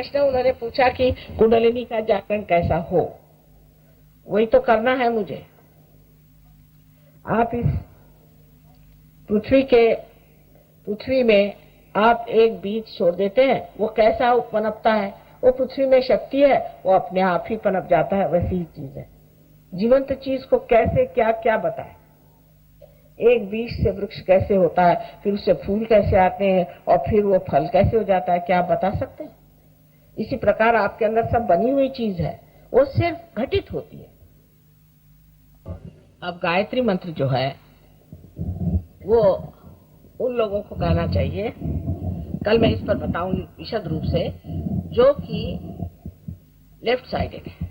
प्रश्न उन्होंने पूछा कि कुंडलिनी का जागरण कैसा हो, वही तो करना है मुझे। आप इस पृथ्वी में आप एक बीज छोड़ देते हैं, वो कैसा पनपता है, वो पृथ्वी में शक्ति है, वो अपने आप ही पनप जाता है। वैसी ही चीज है, जीवंत चीज को कैसे क्या क्या बताए। एक बीज से वृक्ष कैसे होता है, फिर उससे फूल कैसे आते हैं, और फिर वो फल कैसे हो जाता है, क्या आप बता सकते हैं? इसी प्रकार आपके अंदर सब बनी हुई चीज है, वो सिर्फ घटित होती है। अब गायत्री मंत्र जो है वो उन लोगों को कहना चाहिए, कल मैं इस पर बताऊंगी विशद रूप से, जो कि लेफ्ट साइडेड है,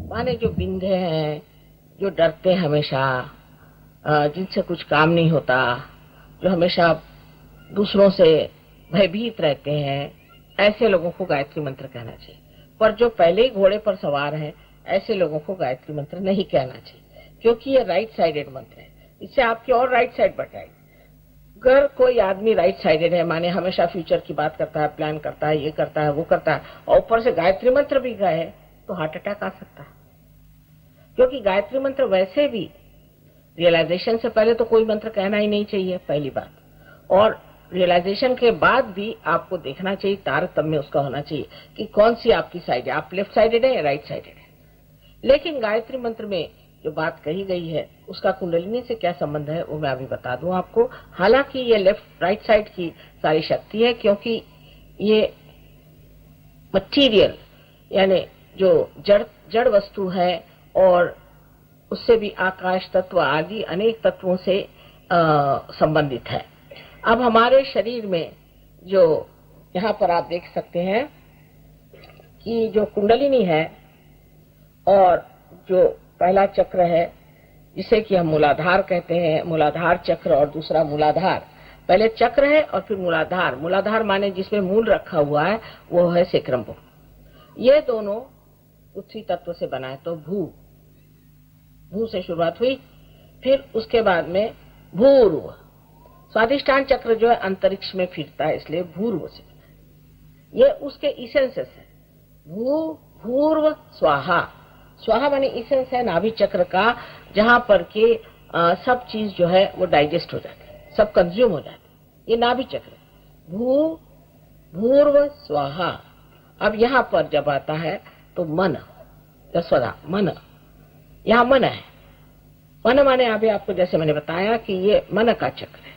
माने जो बिंधे हैं, जो डरते हैं हमेशा, जिनसे कुछ काम नहीं होता, जो हमेशा दूसरों से भयभीत रहते हैं, ऐसे लोगों को गायत्री मंत्र कहना चाहिए। पर जो पहले ही घोड़े पर सवार हैं, ऐसे लोगों को गायत्री मंत्र नहीं कहना चाहिए, क्योंकि ये राइट साइडेड मंत्र है। इससे आपकी और राइट साइड बढ़ जाएगी। अगर कोई आदमी राइट साइडेड है, माने हमेशा फ्यूचर की बात करता है, प्लान करता है, ये करता है, वो करता है, और ऊपर से गायत्री मंत्र भी गाए, तो हार्ट अटैक आ सकता है। क्योंकि गायत्री मंत्र वैसे भी रियलाइजेशन से पहले तो कोई मंत्र कहना ही नहीं चाहिए, पहली बात, और रियलाइजेशन के बाद भी आपको देखना चाहिए, तारतम्य उसका होना चाहिए कि कौन सी आपकी साइड है, आप लेफ्ट साइडेड है या राइट साइडेड है। लेकिन गायत्री मंत्र में जो बात कही गई है उसका कुंडलिनी से क्या संबंध है, वो मैं अभी बता दूं आपको। हालांकि ये लेफ्ट राइट साइड की सारी शक्ति है, क्योंकि ये मटीरियल यानी जो जड़ वस्तु है, और उससे भी आकाश तत्व आदि अनेक तत्वों से संबंधित है। अब हमारे शरीर में जो यहाँ पर आप देख सकते हैं कि जो कुंडलिनी है और जो पहला चक्र है जिसे कि हम मूलाधार कहते हैं, मूलाधार चक्र और दूसरा मूलाधार, पहले चक्र है और फिर मूलाधार। मूलाधार माने जिसमें मूल रखा हुआ है, वो है सेक्रम्बो। ये दोनों पृथ्वी तत्व से बना है, तो भू से शुरुआत हुई, फिर उसके बाद में भूर्व। स्वादिष्ठान चक्र जो है अंतरिक्ष में फिरता है, इसलिए भूर्व से बना। ये उसके इसेंसेस है, भूर्व स्वाहा। स्वाहा माने इसेंस है नाभि चक्र का, जहां पर के सब चीज जो है वो डाइजेस्ट हो जाती है, सब कंज्यूम हो जाती है। ये नाभि चक्र भूर्व स्वाहा। अब यहाँ पर जब आता है तो मन, स्वधा मन, यहाँ मन है। मन माने अभी आपको जैसे मैंने बताया कि ये मन का चक्र है,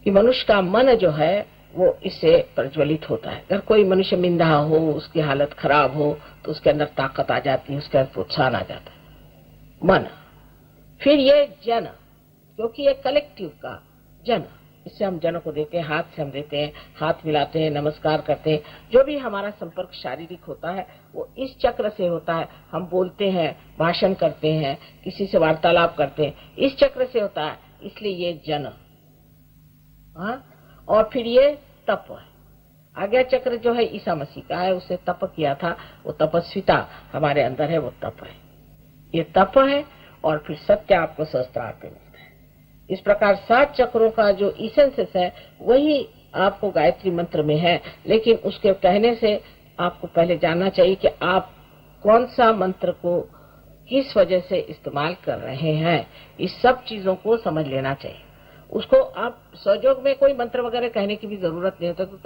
कि मनुष्य का मन जो है वो इससे प्रज्वलित होता है। अगर कोई मनुष्य मिंधा हो, उसकी हालत खराब हो, तो उसके अंदर ताकत आ जाती है, उसके अंदर प्रोत्साहन आ जाता है, मन। फिर ये जन, क्योंकि ये कलेक्टिव का जन, इससे हम जन को देते हैं, हाथ से हम देते हैं, हाथ मिलाते हैं, नमस्कार करते हैं। जो भी हमारा संपर्क शारीरिक होता है वो इस चक्र से होता है। हम बोलते हैं, भाषण करते हैं, किसी से वार्तालाप करते हैं, इस चक्र से होता है, इसलिए ये जन। हाँ, और फिर ये तप है। आज्ञा चक्र जो है ईसा मसीह का है, उसने तप किया था, वो तपस्विता हमारे अंदर है, वो तप है, ये तप है। और फिर सत्य आपको सहस्त्रार पे मिलता है। इस प्रकार 7 चक्रों का जो इसेंसेस है वही आपको गायत्री मंत्र में है। लेकिन उसके कहने से आपको पहले जानना चाहिए कि आप कौन सा मंत्र को किस वजह से इस्तेमाल कर रहे हैं। इस सब चीजों को समझ लेना चाहिए। उसको आप सहयोग में कोई मंत्र वगैरह कहने की भी जरूरत नहीं होता, तो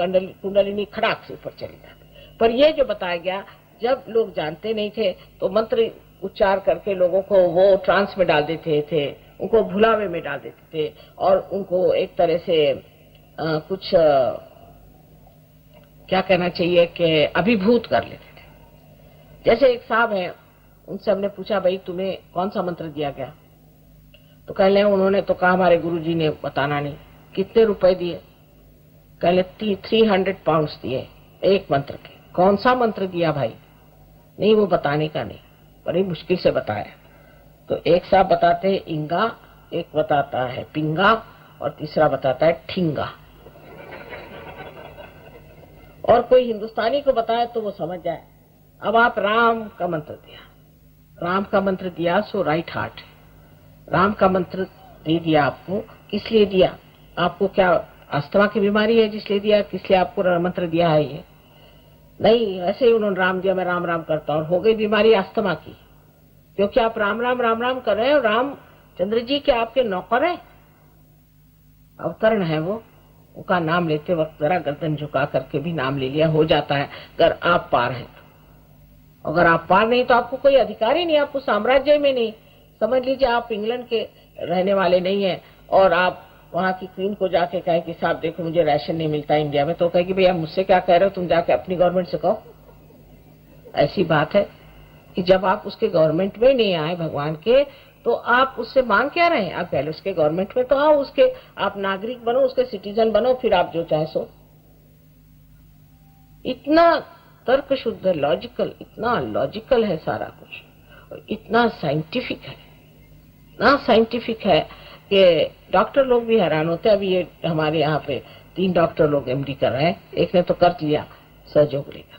कुंडलिनी खड़ाक से ऊपर चली जाती। पर ये जो बताया गया, जब लोग जानते नहीं थे तो मंत्र उच्चार करके लोगों को वो ट्रांस में डाल देते थे, उनको भुलावे में डाल देते थे, और उनको एक तरह से कुछ क्या कहना चाहिए कि अभिभूत कर लेते थे। जैसे एक साहब है, उनसे हमने पूछा, भाई तुम्हें कौन सा मंत्र दिया गया? तो कह ले उन्होंने तो कहा हमारे गुरुजी ने बताना नहीं। कितने रुपए दिए? कह ले 300 पाउंड्स दिए एक मंत्र के। कौन सा मंत्र दिया भाई? नहीं, वो बताने का नहीं, बड़ी मुश्किल से बताया। तो एक साहब बताते हैं इंगा, एक बताता है पिंगा, और तीसरा बताता है ठिंगा। और कोई हिंदुस्तानी को बताए तो वो समझ जाए। अब आप राम का मंत्र दिया, राम का मंत्र दिया सो राइट हार्ट। राम का मंत्र दे दिया आपको, किस लिए दिया? आपको क्या अस्थमा की बीमारी है जिसलिए दिया? किस लिए आपको मंत्र दिया है? ये नहीं, ऐसे ही उन्होंने राम दिया, मैं राम राम करता हूँ, और हो गई बीमारी अस्थमा की, क्योंकि आप राम राम कर रहे हैं। राम चंद्र जी के आपके नौकर है, अवतरण है वो, उनका नाम लेते वक्त जरा गर्दन झुका करके भी नाम ले लिया, हो जाता है अगर आप पार हैं तो। अगर आप पार नहीं तो आपको कोई अधिकार ही नहीं, आपको साम्राज्य में नहीं। समझ लीजिए आप इंग्लैंड के रहने वाले नहीं है और आप वहां की क्वीन को जाके कहें कि साहब देखो मुझे राशन नहीं मिलता इंडिया में, तो कहेगी भैया मुझसे क्या कह रहे हो, तुम जाके अपनी गवर्नमेंट से कहो। ऐसी बात है कि जब आप उसके गवर्नमेंट में नहीं आए भगवान के, तो आप उससे मांग क्या रहे हैं? आप पहले उसके गवर्नमेंट में तो आओ, उसके आप नागरिक बनो, उसके सिटीजन बनो, फिर आप जो चाहे सो। इतना तर्क शुद्ध लॉजिकल, इतना लॉजिकल है सारा कुछ, इतना साइंटिफिक है, इतना साइंटिफिक है कि डॉक्टर लोग भी हैरान होते हैं। अभी ये हमारे यहाँ पे 3 डॉक्टर लोग एमडी कर रहे हैं, एक ने तो कर लिया सहयोग लेकर।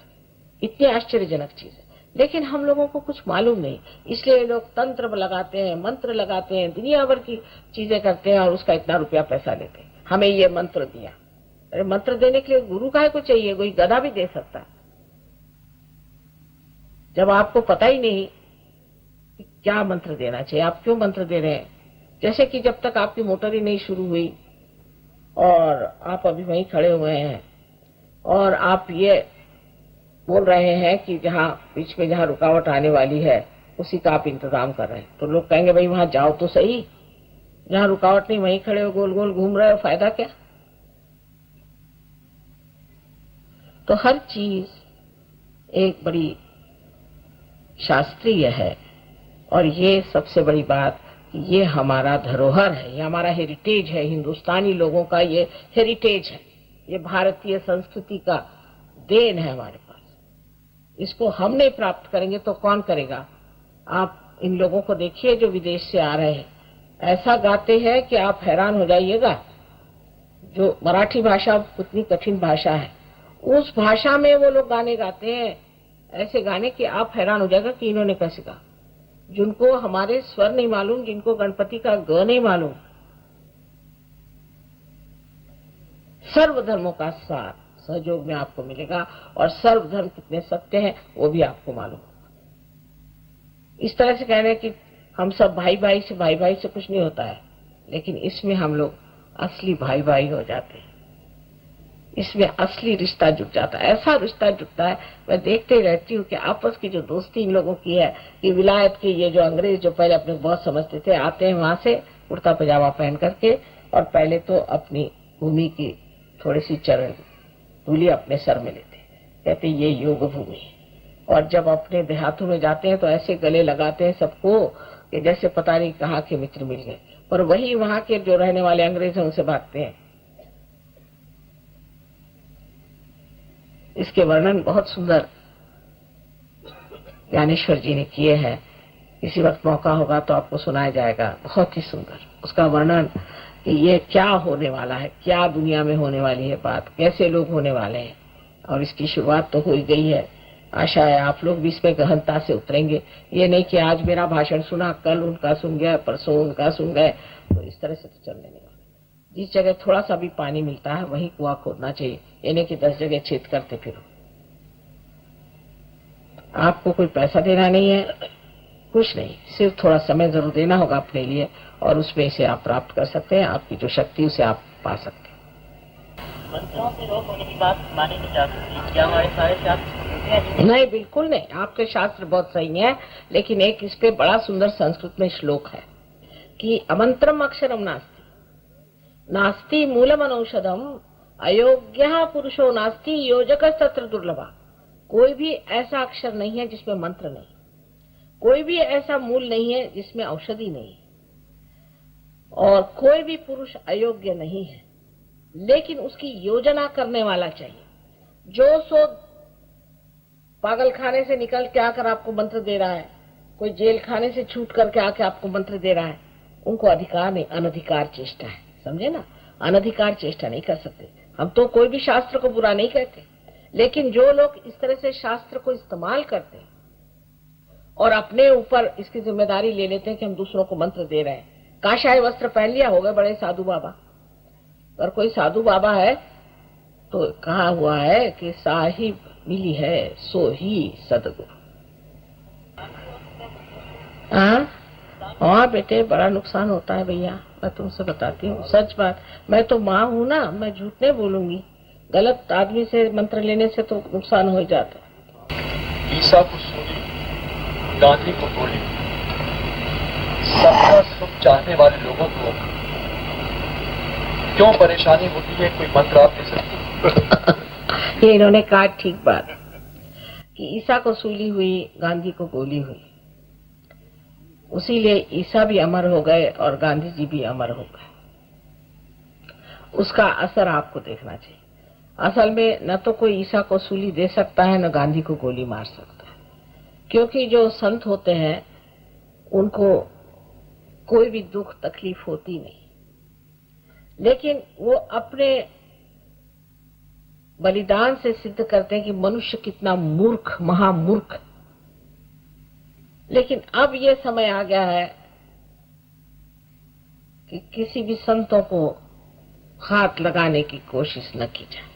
इतनी आश्चर्यजनक चीज है, लेकिन हम लोगों को कुछ मालूम नहीं, इसलिए लोग तंत्र लगाते हैं, मंत्र लगाते हैं, दुनिया भर की चीजें करते हैं और उसका इतना रुपया पैसा लेते हैं। हमें ये मंत्र दिया, अरे मंत्र देने के लिए गुरु काहे को चाहिए? कोई गधा भी दे सकता है। जब आपको पता ही नहीं कि क्या मंत्र देना चाहिए, आप क्यों मंत्र दे रहे हैं? जैसे कि जब तक आपकी मोटर ही नहीं शुरू हुई और आप अभी वहीं खड़े हुए हैं और आप ये बोल रहे हैं कि जहाँ बीच में जहाँ रुकावट आने वाली है उसी का आप इंतजाम कर रहे हैं, तो लोग कहेंगे भाई वहां जाओ तो सही, जहाँ रुकावट नहीं वहीं खड़े हो, गोल गोल घूम रहे हो, फायदा क्या? तो हर चीज एक बड़ी शास्त्रीय है, और ये सबसे बड़ी बात, ये हमारा धरोहर है, ये हमारा हेरिटेज है, हिंदुस्तानी लोगों का ये हेरिटेज है, ये भारतीय संस्कृति का देन है हमारे पास। इसको हम नहीं प्राप्त करेंगे तो कौन करेगा? आप इन लोगों को देखिए जो विदेश से आ रहे हैं, ऐसा गाते हैं कि आप हैरान हो जाइएगा। जो मराठी भाषा कितनी कठिन भाषा है, उस भाषा में वो लोग गाने गाते हैं, ऐसे गाने कि आप हैरान हो जाएगा कि इन्होंने कैसे गा। जिनको हमारे स्वर नहीं मालूम, जिनको गणपति का ग नहीं मालूम, सर्वधर्मों का सार सहयोग में आपको मिलेगा, और सर्वधर्म कितने सत्य हैं वो भी आपको मालूम। इस तरह से कह रहे हैं कि हम सब भाई भाई से कुछ नहीं होता है, लेकिन इसमें हम लोग असली भाई भाई हो जाते हैं, इसमें असली रिश्ता जुट जाता है। ऐसा रिश्ता जुटता है, मैं देखते ही रहती हूँ कि आपस की जो दोस्ती इन लोगों की है, कि विलायत के ये जो अंग्रेज जो पहले अपने बहुत समझते थे, आते हैं वहां से कुर्ता पजामा पहन करके, और पहले तो अपनी भूमि की थोड़ी सी चरण धूली अपने सर में लेते, कहते ये योग भूमि। और जब अपने देहातों में जाते हैं तो ऐसे गले लगाते हैं सबको कि जैसे पता नहीं कहाँ के मित्र मिल गए, और वही वहां के जो रहने वाले अंग्रेज हैं उनसे भागते हैं। इसके वर्णन बहुत सुंदर ज्ञानेश्वर जी ने किए हैं, किसी वक्त मौका होगा तो आपको सुनाया जाएगा, बहुत ही सुंदर उसका वर्णन कि ये क्या होने वाला है, क्या दुनिया में होने वाली है बात, कैसे लोग होने वाले हैं। और इसकी शुरुआत तो हो ही गई है, आशा है आप लोग भी इसमें गहनता से उतरेंगे। ये नहीं कि आज मेरा भाषण सुना, कल उनका सुन गया, परसों उनका सुन गए, तो इस तरह से तो चलने नहीं वाला। जिस जगह थोड़ा सा भी पानी मिलता है वहीं कुआं खोदना चाहिए, ये नहीं कि 10 जगह छेद करते फिरो। आपको कोई पैसा देना नहीं है, कुछ नहीं, सिर्फ थोड़ा समय जरूर देना होगा अपने लिए, और उसमें से आप प्राप्त कर सकते हैं, आपकी जो शक्ति उसे आप पा सकते हैं। मंत्रों से रोग होने की बात मानी नहीं जा सकती, क्या हमारे सारे शास्त्र? नहीं, बिल्कुल नहीं, आपके शास्त्र बहुत सही है, लेकिन एक इस पे बड़ा सुंदर संस्कृत में श्लोक है कि अमंत्रम अक्षरम नास्ति, नास्ति मूलम अनौषधम, अयोग्य पुरुषो नास्ति, योजक तत्र दुर्लभा। कोई भी ऐसा अक्षर नहीं है जिसमें मंत्र नहीं, कोई भी ऐसा मूल नहीं है जिसमें औषधि नहीं, और कोई भी पुरुष अयोग्य नहीं है, लेकिन उसकी योजना करने वाला चाहिए। जो सो पागल खाने से निकल के आकर आपको मंत्र दे रहा है, कोई जेल खाने से छूट करके आके आपको मंत्र दे रहा है, उनको अधिकार नहीं, अनधिकार चेष्टा है, समझे ना? अनधिकार चेष्टा नहीं कर सकते। हम तो कोई भी शास्त्र को बुरा नहीं कहते, लेकिन जो लोग इस तरह से शास्त्र को इस्तेमाल करते हैं और अपने ऊपर इसकी जिम्मेदारी ले लेते हैं कि हम दूसरों को मंत्र दे रहे हैं, काशाय वस्त्र पहन लिया, हो गए बड़े साधु बाबा। अगर कोई साधु बाबा है तो कहा हुआ है कि साहिब मिली है सो ही सदगुरु। हाँ बेटे, बड़ा नुकसान होता है भैया, मैं तुमसे बताती हूँ सच बात। मैं तो माँ हूँ ना, मैं झूठ नहीं बोलूंगी। गलत आदमी से मंत्र लेने से तो नुकसान हो जाता। ईसा को सूली, गांधी को गोली, सबका सुख चाहने वाले लोगों को क्यों परेशानी होती है? कोई मंत्र आप दे सकते? ये इन्होंने कहा ठीक बात कि ईसा को सूली हुई, गांधी को गोली हुई, उसीलिए ईसा भी अमर हो गए और गांधी जी भी अमर हो गए। उसका असर आपको देखना चाहिए। असल में न तो कोई ईसा को सूली दे सकता है, न गांधी को गोली मार सकता है, क्योंकि जो संत होते हैं उनको कोई भी दुख तकलीफ होती नहीं, लेकिन वो अपने बलिदान से सिद्ध करते हैं कि मनुष्य कितना मूर्ख, महामूर्ख। लेकिन अब ये समय आ गया है कि किसी भी संतों को हाथ लगाने की कोशिश न की जाए।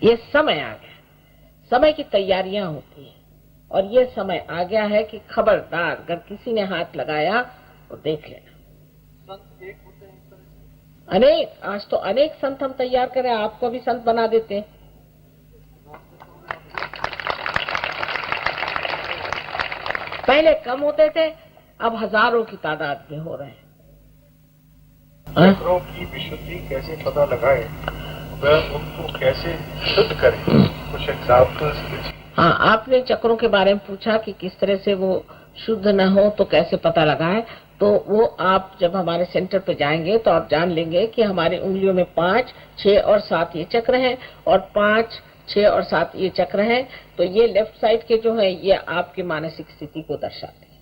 ये समय आ गया, समय की तैयारियां होती हैं, और ये समय आ गया है कि खबरदार अगर किसी ने हाथ लगाया तो देख लेना। संत एक होते हैं इस तरह से? अनेक, आज तो अनेक संत हम तैयार करें, आपको भी संत बना देते हैं। पहले कम होते थे, अब हजारों की तादाद में हो रहे हैं। चक्रों की विशुद्धि कैसे पता लगाए, वह उनको कैसे शुद्ध करें, कुछ एग्जाम्पल्स दीजिए। हाँ, आपने चक्रों के बारे में पूछा कि किस तरह से वो शुद्ध न हो तो कैसे पता लगाए। तो वो आप जब हमारे सेंटर पे जाएंगे तो आप जान लेंगे कि हमारी उंगलियों में 5, 6 और 7 ये चक्र हैं, और 5, 6 और 7 ये चक्र हैं। तो ये लेफ्ट साइड के जो है ये आपकी मानसिक स्थिति को दर्शाते हैं,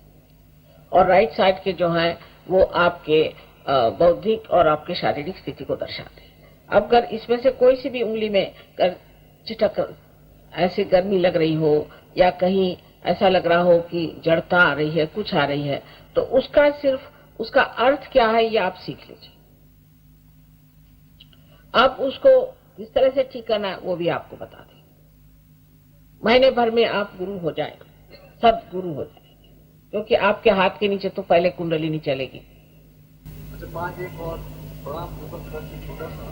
और राइट साइड के जो है वो आपके बौद्धिक और आपके शारीरिक स्थिति को दर्शाते हैं। अब अगर इसमें से कोई सी भी उंगली में चिटक ऐसी गर्मी लग रही हो, या कहीं ऐसा लग रहा हो कि जड़ता आ रही है, कुछ आ रही है, तो उसका सिर्फ उसका अर्थ क्या है ये आप सीख लीजिए। अब उसको किस तरह से ठीक करना है वो भी आपको बता दें। महीने भर में आप गुरु हो जाएंगे, सब गुरु हो जाएंगे, क्योंकि आपके हाथ के नीचे तो पहले कुंडलिनी चलेगी। अच्छा, एक और बड़ा छोटा सा,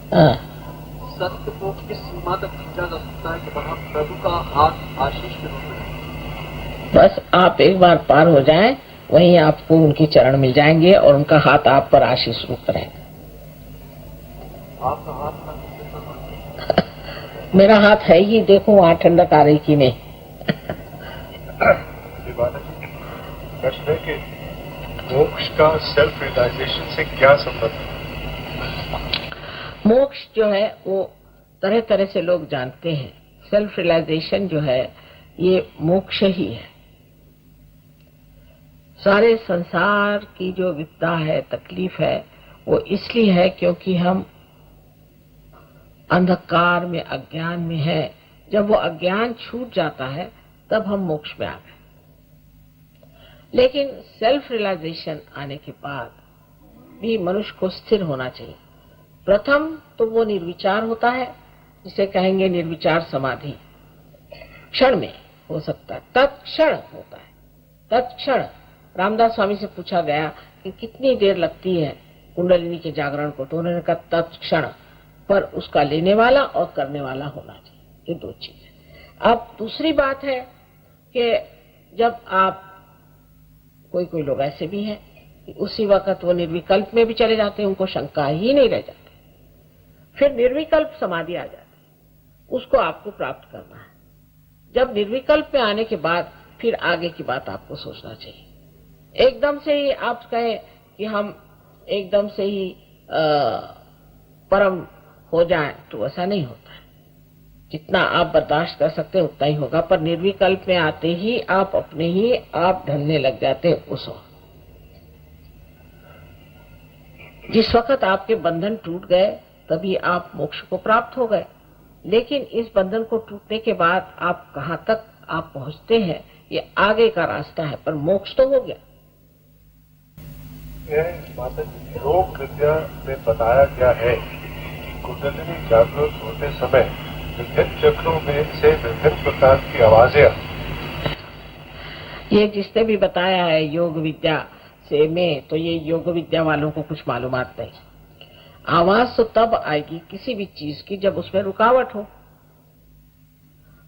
सत्य को किस सीमा तक खींचा जा सकता है कि वहाँ प्रभु का हाथ आशीष के रूप में? बस आप एक बार पार हो जाएं, वहीं आपको उनके चरण मिल जाएंगे और उनका हाथ आप पर आशीष रूप रहेगा। आपका हाथ मेरा हाथ है ही, देखो वहाँ ठंडक आ रही कि नहीं। प्रश्न है कि मोक्ष का सेल्फ रियलाइजेशन से क्या संबंध है? मोक्ष जो है वो तरह तरह से लोग जानते हैं। सेल्फ रियलाइजेशन जो है ये मोक्ष ही है। सारे संसार की जो विपदा है, तकलीफ है, वो इसलिए है क्योंकि हम अंधकार में, अज्ञान में है। जब वो अज्ञान छूट जाता है तब हम मोक्ष में आ गए। लेकिन सेल्फ रियलाइजेशन आने के बाद भी मनुष्य को स्थिर होना चाहिए। प्रथम तो वो निर्विचार होता है, जिसे कहेंगे निर्विचार समाधि, क्षण में हो सकता है, तत्क्षण होता है। तत्क्षण रामदास स्वामी से पूछा गया कि कितनी देर लगती है कुंडलिनी के जागरण को, तो उन्होंने कहा तत्क्षण, पर उसका लेने वाला और करने वाला होना चाहिए, ये दो चीजें। अब दूसरी बात है कि जब आप, कोई लोग ऐसे भी हैं कि उसी वक्त वो निर्विकल्प में भी चले जाते हैं, उनको शंका ही नहीं रह जाती, फिर निर्विकल्प समाधि आ जाती है, उसको आपको प्राप्त करना है। जब निर्विकल्प में आने के बाद फिर आगे की बात आपको सोचना चाहिए। एकदम से ही आप कहें कि हम एकदम से ही परम हो जाएं, तो ऐसा नहीं होता है। जितना आप बर्दाश्त कर सकते हैं उतना ही होगा, पर निर्विकल्प में आते ही आप अपने ही आप ढलने लग जाते हैं। उस वक्त जिस वक्त आपके बंधन टूट गए तभी आप मोक्ष को प्राप्त हो गए। लेकिन इस बंधन को टूटने के बाद आप कहाँ तक आप पहुंचते हैं ये आगे का रास्ता है, पर मोक्ष तो हो गया। माता जी, योग विद्या में बताया गया है कि कुंडलिनी जागृत होते समय विभिन्न चक्रों में से विभिन्न प्रकार की आवाजें आती हैं। ये जिसने भी बताया है योग विद्या से में, तो ये योग विद्या वालों को कुछ मालूमात नहीं। आवाज तो तब आएगी किसी भी चीज की जब उसमें रुकावट हो।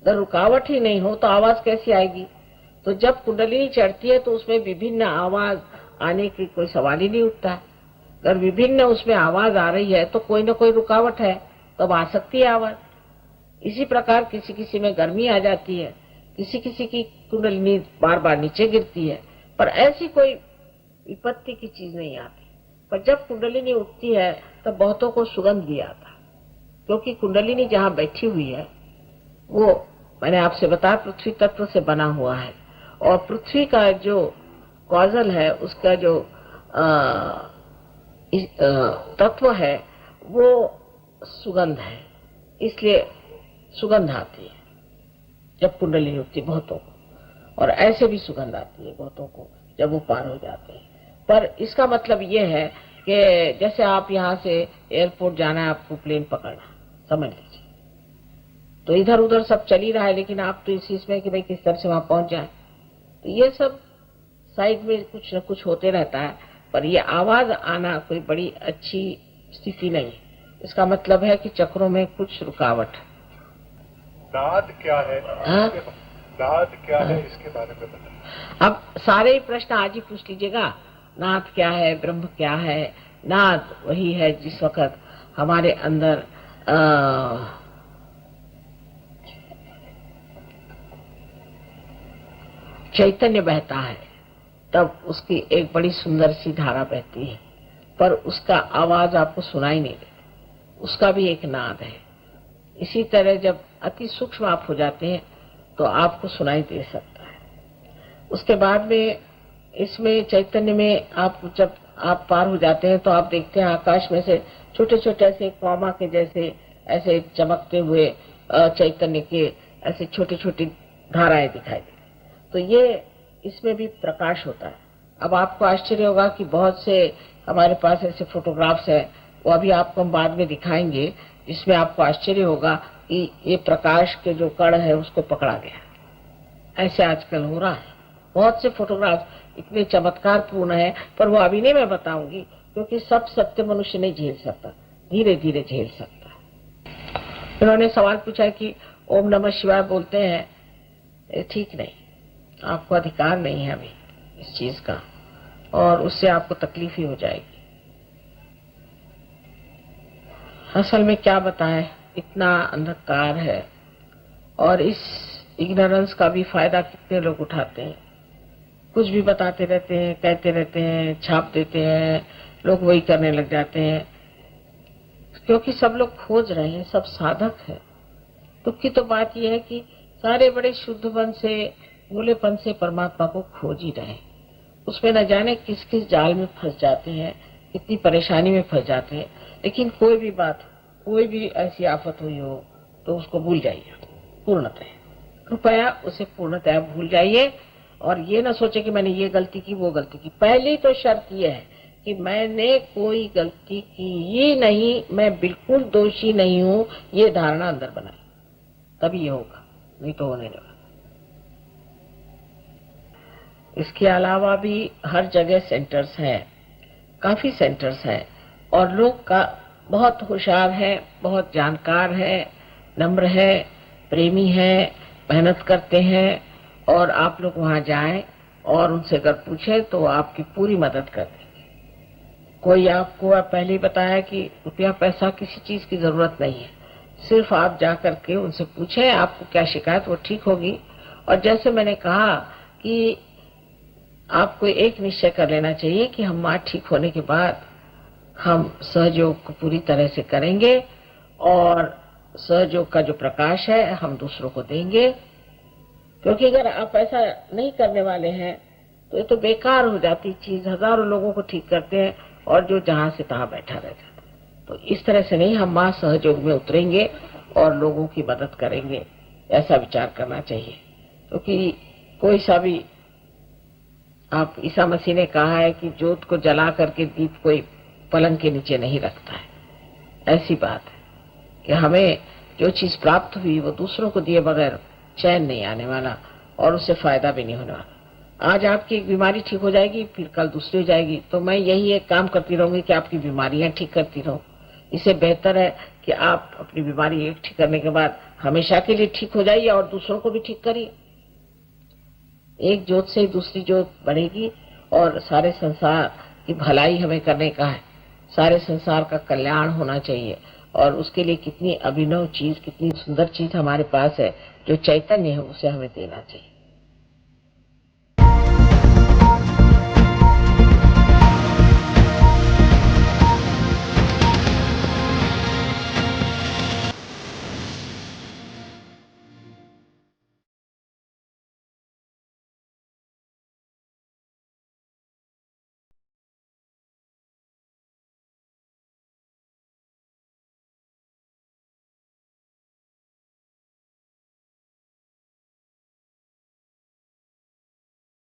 अगर रुकावट ही नहीं हो तो आवाज कैसी आएगी? तो जब कुंडलिनी चढ़ती है तो उसमें विभिन्न आवाज आने की कोई सवाल ही नहीं उठता। अगर विभिन्न उसमें आवाज आ रही है तो कोई ना कोई रुकावट है, तब आ सकती है आवाज। इसी प्रकार किसी किसी में गर्मी आ जाती है, किसी किसी की कुंडलिनी बार बार नीचे गिरती है, पर ऐसी कोई विपत्ति की चीज नहीं आती। पर जब कुंडलिनी उठती है तब बहुतों को सुगंध भी आता है, क्योंकि कुंडलिनी जहाँ बैठी हुई है वो मैंने आपसे बताया पृथ्वी तत्व से बना हुआ है, और पृथ्वी का जो कॉजल है, उसका जो तत्व है वो सुगंध है, इसलिए सुगंध आती है जब कुंडलिनी उठती बहुतों को, और ऐसे भी सुगंध आती है बहुतों को जब वो पार हो जाते हैं। पर इसका मतलब ये है कि जैसे आप यहाँ से एयरपोर्ट जाना है, आपको प्लेन पकड़ना, समझ लीजिए, तो इधर उधर सब चल ही रहा है, लेकिन आप तो इस चीज में कि भाई किस तरह से वहां पहुंच जाए, तो ये सब साइड में कुछ न कुछ होते रहता है। पर ये आवाज आना कोई बड़ी अच्छी स्थिति नहीं है। इसका मतलब है कि चक्रों में कुछ रुकावट है। नाद क्या है? हाँ? नाद क्या है इसके बारे में बताइए। अब सारे प्रश्न आज ही पूछ लीजिएगा। नाद क्या है, ब्रह्म क्या है? नाद वही है जिस वक्त हमारे अंदर चैतन्य बहता है, तब उसकी एक बड़ी सुंदर सी धारा बहती है, पर उसका आवाज आपको सुनाई नहीं देती, उसका भी एक नाद है। इसी तरह जब अति सूक्ष्म आप हो जाते हैं तो आपको सुनाई दे सकता है। उसके बाद में इसमें चैतन्य में आप जब आप पार हो जाते हैं तो आप देखते हैं आकाश में से छोटे छोटे ऐसे कौमा के जैसे ऐसे चमकते हुए चैतन्य के ऐसे छोटी छोटी धाराएं दिखाई देती, तो ये इसमें भी प्रकाश होता है। अब आपको आश्चर्य होगा कि बहुत से हमारे पास ऐसे फोटोग्राफ्स हैं, वो अभी आपको हम बाद में दिखाएंगे, जिसमें आपको आश्चर्य होगा कि ये प्रकाश के जो कण है उसको पकड़ा गया। ऐसे आजकल हो रहा है। बहुत से फोटोग्राफ इतने चमत्कार पूर्ण है, पर वो अभी नहीं मैं बताऊंगी, क्योंकि सब सत्य मनुष्य नहीं झेल सकता, धीरे धीरे झेल सकता है। उन्होंने सवाल पूछा कि ओम नमः शिवाय बोलते हैं, ये ठीक नहीं, आपको अधिकार नहीं है अभी इस चीज का, और उससे आपको तकलीफ ही हो जाएगी। असल में क्या बताएं, इतना अंधकार है, और इस इग्नोरेंस का भी फायदा कितने लोग उठाते हैं। कुछ भी बताते रहते हैं, कहते रहते हैं, छाप देते हैं, लोग वही करने लग जाते हैं, क्योंकि सब लोग खोज रहे हैं, सब साधक है। दुख की तो बात यह है कि सारे बड़े शुद्धपन से, भोलेपन से परमात्मा को खोज ही रहे, उसमें न जाने किस किस जाल में फंस जाते हैं, कितनी परेशानी में फंस जाते हैं। लेकिन कोई भी बात, कोई भी ऐसी आफत हुई हो तो उसको भूल जाइए पूर्णतः, कृपया उसे पूर्णतः भूल जाइए, और ये ना सोचे कि मैंने ये गलती की, वो गलती की। पहली तो शर्त ये है कि मैंने कोई गलती की ही नहीं, मैं बिल्कुल दोषी नहीं हूँ, ये धारणा अंदर बनाए, तभी ये होगा, नहीं तो होने लगा। इसके अलावा भी हर जगह सेंटर्स हैं, काफी सेंटर्स हैं, और लोग का बहुत होशियार है, बहुत जानकार है, नम्र है, प्रेमी है, मेहनत करते हैं, और आप लोग वहां जाएं और उनसे अगर पूछें तो आपकी पूरी मदद कर देंगे। कोई आपको पहले ही बताया कि रुपया पैसा किसी चीज की जरूरत नहीं है, सिर्फ आप जा करके उनसे पूछें आपको क्या शिकायत, वो ठीक होगी। और जैसे मैंने कहा कि आपको एक निश्चय कर लेना चाहिए कि हम माँ ठीक होने के बाद हम सहयोग को पूरी तरह से करेंगे, और सहयोग का जो प्रकाश है हम दूसरों को देंगे, क्योंकि अगर आप ऐसा नहीं करने वाले हैं तो ये तो बेकार हो जाती चीज। हजारों लोगों को ठीक करते हैं और जो जहां से तहां बैठा रह जाता है। तो इस तरह से नहीं, हम माँ सहयोग में उतरेंगे और लोगों की मदद करेंगे, ऐसा विचार करना चाहिए। क्योंकि कोई सा भी, आप ईसा मसीह ने कहा है कि जोत को जला करके दीप कोई पलंग के नीचे नहीं रखता है। ऐसी बात है कि हमें जो चीज प्राप्त हुई वो दूसरों को दिए बगैर चैन नहीं आने वाला और उससे फायदा भी नहीं होने वाला। आज आपकी एक बीमारी ठीक हो जाएगी, फिर कल दूसरी हो जाएगी, तो मैं यही एक काम करती रहूंगी कि आपकी बीमारियां ठीक करती रहूं। इससे बेहतर है कि आप अपनी बीमारी एक ठीक करने के बाद हमेशा के लिए ठीक हो जाइए और दूसरों को भी ठीक करिए। एक ज्योत से दूसरी ज्योत बढ़ेगी और सारे संसार की भलाई हमें करने का है, सारे संसार का कल्याण होना चाहिए और उसके लिए कितनी अभिनव चीज, कितनी सुंदर चीज हमारे पास है, जो चैतन्य है, उसे हमें देना चाहिए।